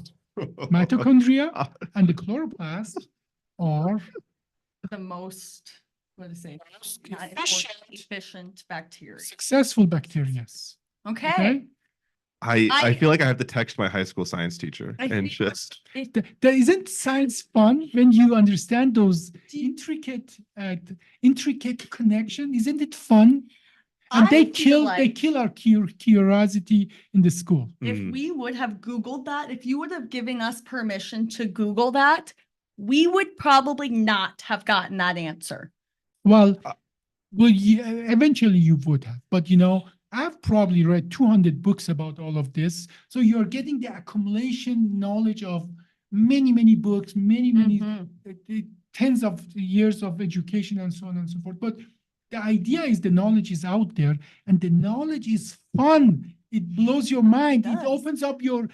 mitochondria and the chloroplast are The most, what is it? Not efficient. Efficient bacteria. successful bacteria. Okay. Okay. I feel like I have to text my high school science teacher I and think- just There isn't science fun when you understand those intricate connection. Isn't it fun? And they kill our curiosity in the school. If Mm. we would have Googled that, if you would have given us permission to Google that, we would probably not have gotten that answer. Well, yeah, eventually you would have, but I've probably read 200 books about all of this. So you're getting the accumulation knowledge of many, many books, many, Mhm. tens of years of education and so on and so forth. But the idea is the knowledge is out there and the knowledge is fun. It blows your mind. It It does. opens up your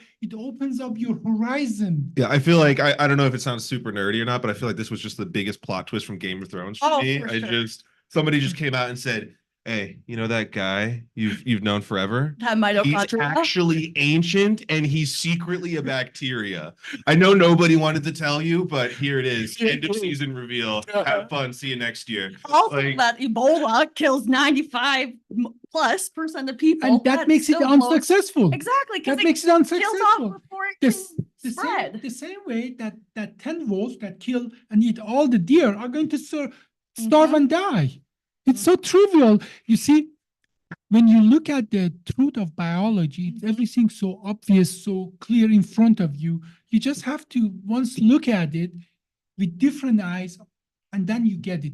horizon. Yeah, I feel like I don't know if it sounds super nerdy or not, but I feel like this was just the biggest plot twist from Game of Thrones for Oh, me. for sure. Somebody just came out and said, "Hey, you know that guy you've known forever? That He's mitochondria. actually ancient and he's secretly a bacteria." I know nobody wanted to tell you, but here it is. End of season reveal. Have fun. See you next year. Also, Like- that Ebola kills 95+% of people. And that makes it still blows- unsuccessful. Exactly, because That it makes it kills unsuccessful. off before it This- can The spread. same way that 10 wolves that kill and eat all the deer are going to starve Mhm. and die. It's so trivial. You see, when you look at the truth of biology, it's Mhm. everything so obvious, so clear in front of you. You just have to once look at it with different eyes, and then you get it.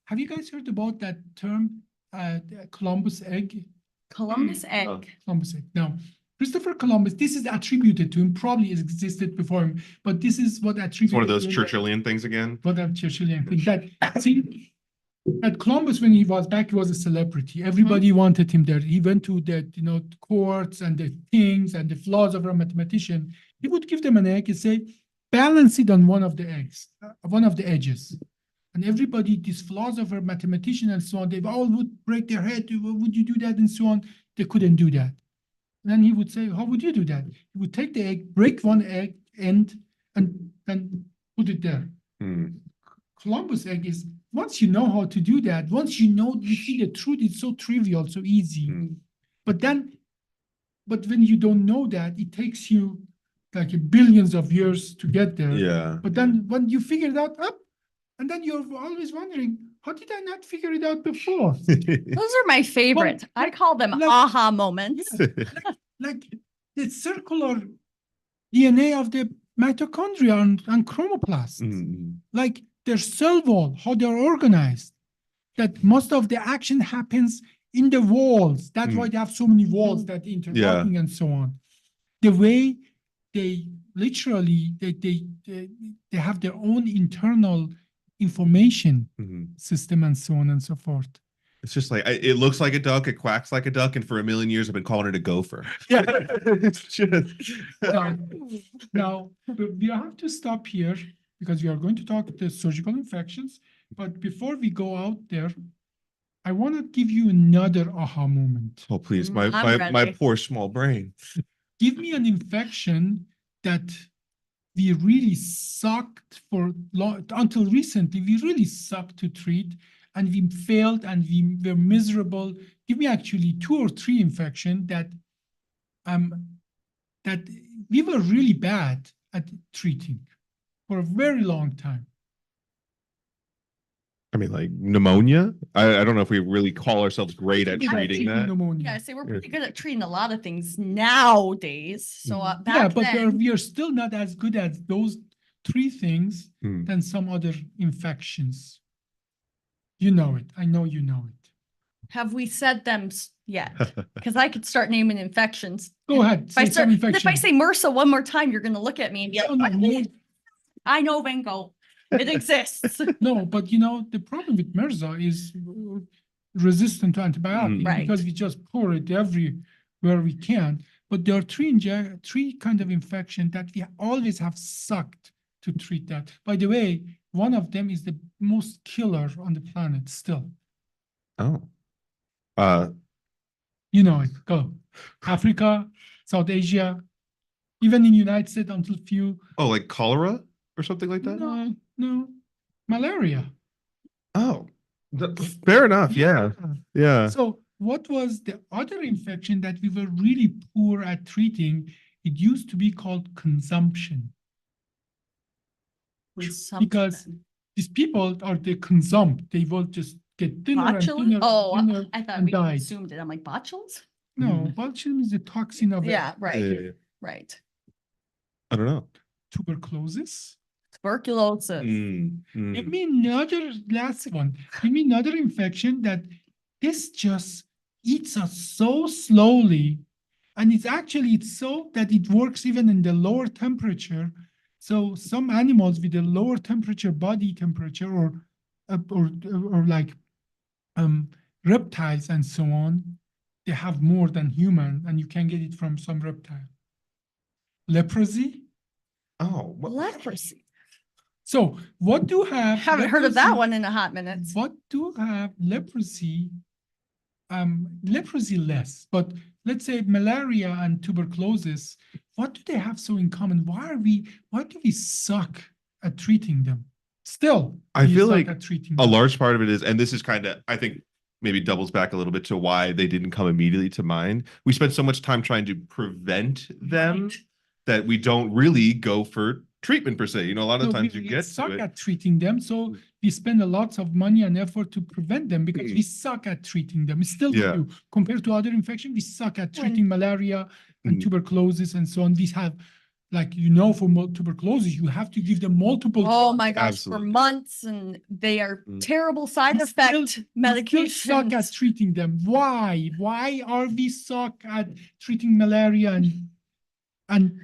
Have you guys heard about that term, the Columbus egg? Columbus egg. Oh. Columbus egg. Now, Christopher Columbus, this is attributed to him, probably existed before him, but this is what attributed. It's one of those to him. Churchillian things again. What a Churchillian thing. At Columbus, when he was back, he was a celebrity. Everybody wanted him there. He went to the courts and the things and the flaws of a mathematician. He would give them an egg and say, balance it on one of the eggs, one of the edges. And everybody, these flaws of a mathematician and so on, they all would break their head. Would you do that? And so on. They couldn't do that. And then he would say, how would you do that? He would take the egg, break one egg end, and put it there. Mm. Columbus egg is, once you know how to do that, once you see the truth, it's so trivial, so easy. Mm. But when you don't know that, it takes you like billions of years to get there. Yeah. But then when you figure it out up, and then you're always wondering, how did I not figure it out before? Those are my favorite. I call them like- aha moments. Like the circular DNA of the mitochondria and chromoplasts, Mm, like their cell wall, how they're organized, that most of the action happens in the walls. That's why they have so many walls that interlocking and so on. The way they literally, they have their own internal information mhm. system and so on and so forth. It's just like it looks like a duck, it quacks like a duck, and for a million years I've been calling it a gopher. Yeah, it's just Now, we have to stop here because we are going to talk the surgical infections. But before we go out there, I want to give you another aha moment. oh please, I'm my ready. poor small brain. Give me an infection that we really sucked for until recently. We really sucked to treat, and we failed, and we were miserable. Give me actually 2 or 3 infections that we were really bad at treating for a very long time. I mean, like pneumonia. I don't know if we really call ourselves great at Yeah, treating that. Pneumonia. Yeah, I say we're pretty good at treating a lot of things nowadays. So Yeah, back but then, we are still not as good at those 3 things Mm. than some other infections. You know it. I know you know it. have we said them yet? Because I could start naming infections. Go ahead. If I Say some start, if I infection. say MRSA one more time, you're going to look at me and be No, no, like, no. I know, Vengo. It exists. No, but you know, the problem with MRSA is resistant to antibiotics Right. because we just pour it everywhere we can. But there are 3 kind of infection that we always have sucked to treat that. By the way, one of them is the most killer on the planet still. Oh. You know it. Go. Africa, South Asia, even in United States until few. Oh, like cholera or something like that? No, malaria. Oh, fair enough. Yeah. Yeah. So what was the other infection that we were really poor at treating? It used to be called consumption. Because these people are the consumpt. They will just get thinner and Botulism? thinner, Oh, thinner I thought and we died. consumed it. I'm like, botulism? No, botulism is a toxin of Yeah, right, Yeah. right. I don't know. tuberculosis. Tuberculosis. Give me another last one. Give me another infection that this just eats us so slowly. And it's so that it works even in the lower temperature. So some animals with a lower temperature, body temperature, or like reptiles and so on, they have more than human, and you can get it from some reptile. Leprosy. Oh, well, Leprosy. So what do have? Haven't heard of that leprosy- one in a hot minute. What do have leprosy? Leprosy less, but let's say malaria and tuberculosis. What do they have so in common? Why do we suck at treating them? Still, I we feel suck like at treating a them. large part of it is, and this is kind of, I think, maybe doubles back a little bit to why they didn't come immediately to mind. We spent so much time trying to prevent them Right. that we don't really go for treatment per se. You know, a lot of So times we you get suck to it. at treating them, so we spend a lot of money and effort to prevent them because we suck at treating them. We still Yeah. do. Compared to other infections, we suck at treating malaria and Mm. tuberculosis and so on. We have, like, for tuberculosis, you have to give them multiple. Oh my gosh, Absolutely. for months, and they are Mm. terrible side We effect still suck at medications. treating them. Why? Why are we suck at treating malaria and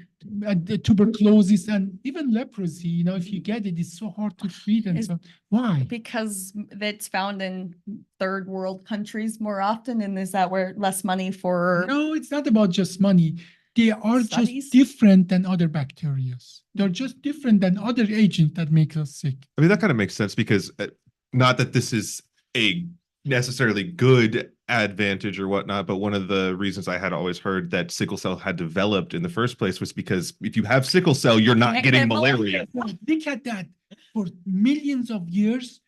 the tuberculosis and even leprosy? You know, if you get it, it's so hard to treat and Is- so. Why? Because it's found in third world countries more often, and is that where less money for? No, it's not about just money. They are Studies? just different than other bacteria. They're just different than other agents that make us sick. I mean, that kind of makes sense because not that this is a necessarily good advantage or whatnot, but one of the reasons I had always heard that sickle cell had developed in the first place was because if you have sickle cell, you're not Can't getting get malaria. Look at that. For millions of years,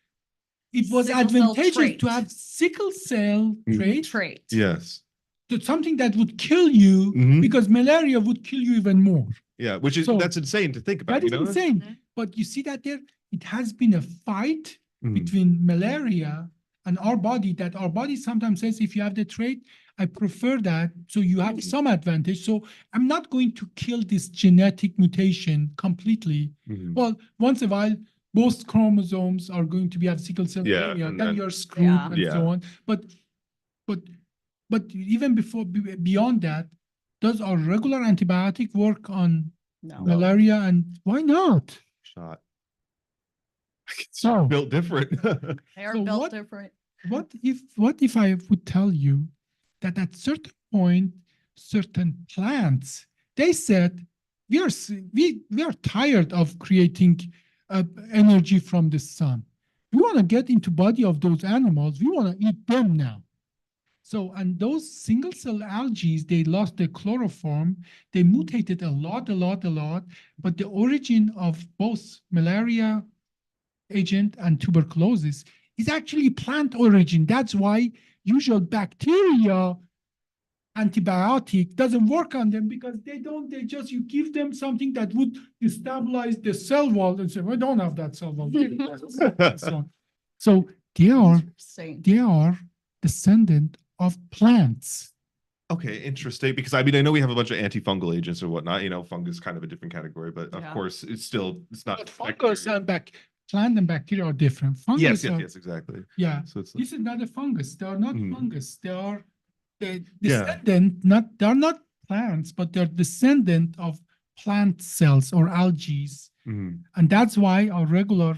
it was Sickle cell advantageous trait. to have sickle cell trait, Trait. Yes. to something that would kill you Mhm. because malaria would kill you even more. Yeah, which is So, that's insane to think about. That is You know, insane. Mhm. But you see that there, it has been a fight Mhm. between malaria and our body, that our body sometimes says, if you have the trait, I prefer that. So you have some advantage. So I'm not going to kill this genetic mutation completely. Mhm. Well, once in a while, both chromosomes are going to be have sickle cell Yeah, anemia, and then then- you're screwed Yeah. and Yeah. so on. But but even beyond that, does our regular antibiotic work on No. malaria, and why not? shot. It's So built different. They are So built what- different. what if I would tell you that at certain point, certain plants, they said we are tired of creating energy from the sun. We want to get into body of those animals. We want to eat them now. So, and those single cell algae, they lost their chloroform. They mutated a lot. But the origin of both malaria agent and tuberculosis is actually plant origin. That's why usual bacteria antibiotic doesn't work on them, because they just, you give them something that would destabilize the cell wall and say, we don't have that cell wall. So they are Interesting. descendant of plants. Okay, interesting. Because I mean, I know we have a bunch of antifungal agents or whatnot. You know, fungus kind of a different category, but of Yeah. course, it's not. But fungus and plant and bacteria are different. Fungus Yes, are, exactly. yeah. So it's This is not a fungus. They are not Mhm. fungus. They are the Yeah. descendant, they are not plants, but they're descendant of plant cells or algae. Mhm. And that's why our regular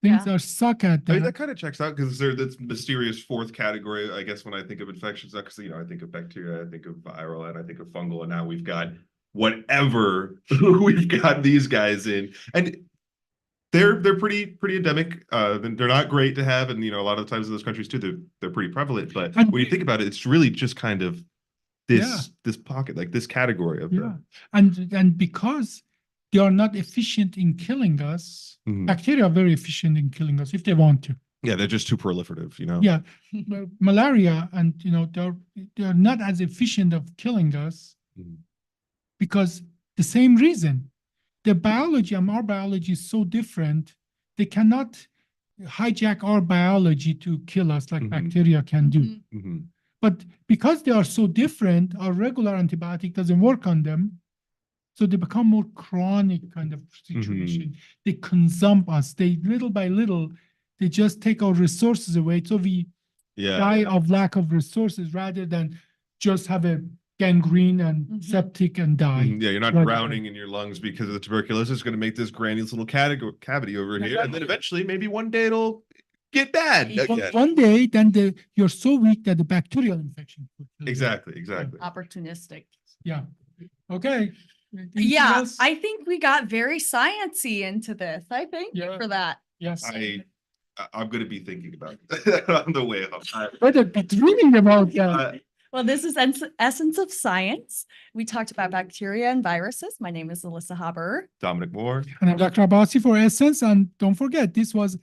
things Yeah. are suck at I mean, that. that kind of checks out because they're this mysterious fourth category. I guess when I think of infections, because I think of bacteria, I think of viral, and I think of fungal, and now we've got whatever we've got these guys in, and they're pretty endemic. They're not great to have, and a lot of times in those countries too, they're pretty prevalent. But And- when you think about it, it's really just kind of this pocket, like this category of Yeah. And because they are not efficient in killing us, Mhm. bacteria are very efficient in killing us if they want to. Yeah, they're just too proliferative, Yeah. Malaria, and they're not as efficient of killing us Mhm. because the same reason. The biology and our biology is so different, they cannot hijack our biology to kill us like Mhm. bacteria can do. Mhm. Mhm. But because they are so different, our regular antibiotic doesn't work on them. So they become more chronic kind of situation. They consume us. They little by little, they just take our resources away. So we Yeah. die of lack of resources rather than just have a gangrene and Mhm. septic and die. Yeah, you're not Right. drowning in your lungs because of the tuberculosis. It's going to make this grandiose little cavity over here, and then eventually, maybe one day it'll get bad again. One day, then you're so weak that the bacterial infection could kill you. Exactly. Opportunistic. Yeah. Okay. Anything Yeah, else? I think we got very sciencey into this. I think Yeah. for that. Yes. I'm going to be thinking about it on the way home. Better be dreaming about that. Well, this is Essence of Science. We talked about bacteria and viruses. My name is Alyssa Haber. Dominic Moore. And I'm Dr. Abbasi for Essence. And don't forget, this was